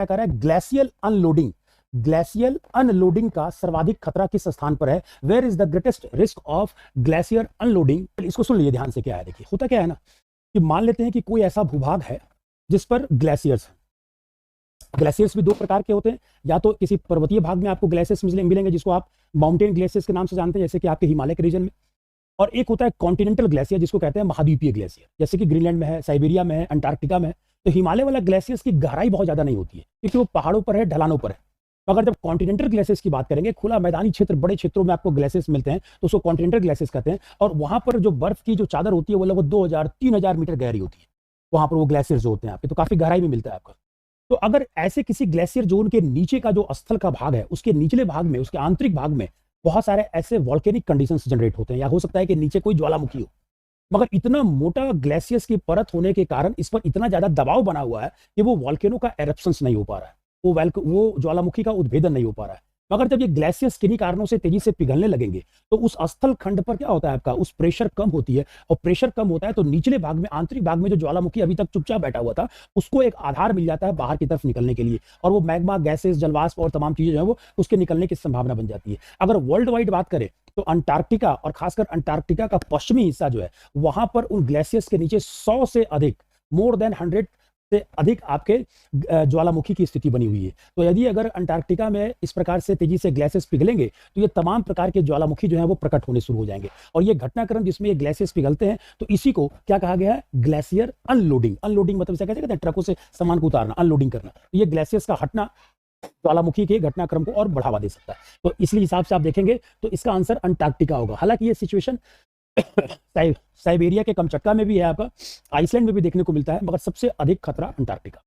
क्या कर रहा है, ग्लेशियल अनलोडिंग। ग्लेशियल अनलोडिंग का सर्वाधिक खतरा किस स्थान पर है, where is the greatest risk of glacier unloading. इसको सुन लीजिए ध्यान से, क्या है देखिए, होता क्या है ना कि मान लेते हैं कि कोई ऐसा भूभाग है जिस पर ग्लेशियर्स भी दो प्रकार के होते हैं, या तो किसी पर्वतीय भाग में आपको ग्लेशियर्स मिलेंगे जिसको आप माउंटेन ग्लेशियर्स के नाम से जानते हैं, जैसे कि आपके हिमालय के रीजन में, और एक होता है कॉन्टिनेंटल ग्लेशियर जिसको कहते हैं महाद्वीपीय ग्लेशियर, जैसे कि ग्रीनलैंड में है, साइबेरिया में है, अंटार्कटिका में है। तो हिमालय वाला ग्लेशियर्स की गहराई बहुत ज्यादा नहीं होती है क्योंकि वो पहाड़ों पर है, ढलानों पर है। तो अगर जब कॉन्टिनेंटल ग्लेशियर्स की बात करेंगे, खुला मैदानी क्षेत्र, बड़े क्षेत्रों में आपको ग्लेशियर्स मिलते हैं, तो उसको कॉन्टिनेंटल ग्लेशियर्स कहते हैं। और वहां पर जो बर्फ की जो चादर होती है वो लगभग 2000-3000 मीटर गहरी होती है, वहां पर वो ग्लेशियर्स जो होते हैं आपके, तो काफी गहराई में मिलता है आपका। तो अगर ऐसे किसी ग्लेशियर जोन के नीचे का जो स्थल का भाग है, उसके निचले भाग में, उसके आंतरिक भाग में बहुत सारे ऐसे वॉल्केनिक कंडीशंस जनरेट होते हैं, या हो सकता है कि नीचे कोई ज्वालामुखी हो, मगर इतना मोटा ग्लेशियर्स की परत होने के कारण इस पर इतना ज्यादा दबाव बना हुआ है कि वो वॉल्केनो का एरप्शंस नहीं हो पा रहा है, वो ज्वालामुखी का उद्भेदन नहीं हो पा रहा है। मगर जब ये ग्लेशियर्स किन्हीं कारणों से तेजी से पिघलने लगेंगे तो उस स्थल खंड पर क्या होता है आपका, उस प्रेशर कम होती है, और प्रेशर कम होता है तो निचले भाग में, आंतरिक भाग में जो ज्वालामुखी अभी तक चुपचाप बैठा हुआ था, उसको एक आधार मिल जाता है बाहर की तरफ निकलने के लिए, और वो मैग्मा, गैसेस, जलवाष्प और तमाम चीजें जो है वो उसके निकलने की संभावना बन जाती है। अगर वर्ल्ड वाइड बात करें तो अंटार्कटिका, और खासकर अंटार्कटिका का पश्चिमी हिस्सा जो है, वहां पर उन ग्लेशियर्स के नीचे 100 से अधिक, मोर देन 100 से अधिक आपके ज्वालामुखी की स्थिति बनी हुई है। तो यदि अगर अंटार्कटिका में इस प्रकार से तेजी से ग्लेशियर्स पिघलेंगे तो ये तमाम प्रकार के ज्वालामुखी जो है वो प्रकट होने शुरू हो जाएंगे, और ये घटनाक्रम जिसमें ये ग्लेशियर्स पिघलते हैं, तो इसी को क्या कहा गया है, ग्लेशियर अनलोडिंग। अनलोडिंग मतलब कैसे कहते हैं, ट्रकों से सामान को उतारना, अनलोडिंग करना। तो ये ग्लेशियर्स का हटना ज्वालामुखी के घटनाक्रम को और बढ़ावा दे सकता है। तो इसलिए हिसाब से आप देखेंगे तो इसका आंसर अंटार्कटिका होगा। हालांकि ये सिचुएशन साइबेरिया के कमचटका में भी है, आपका आइसलैंड में भी देखने को मिलता है, मगर सबसे अधिक खतरा अंटार्कटिका।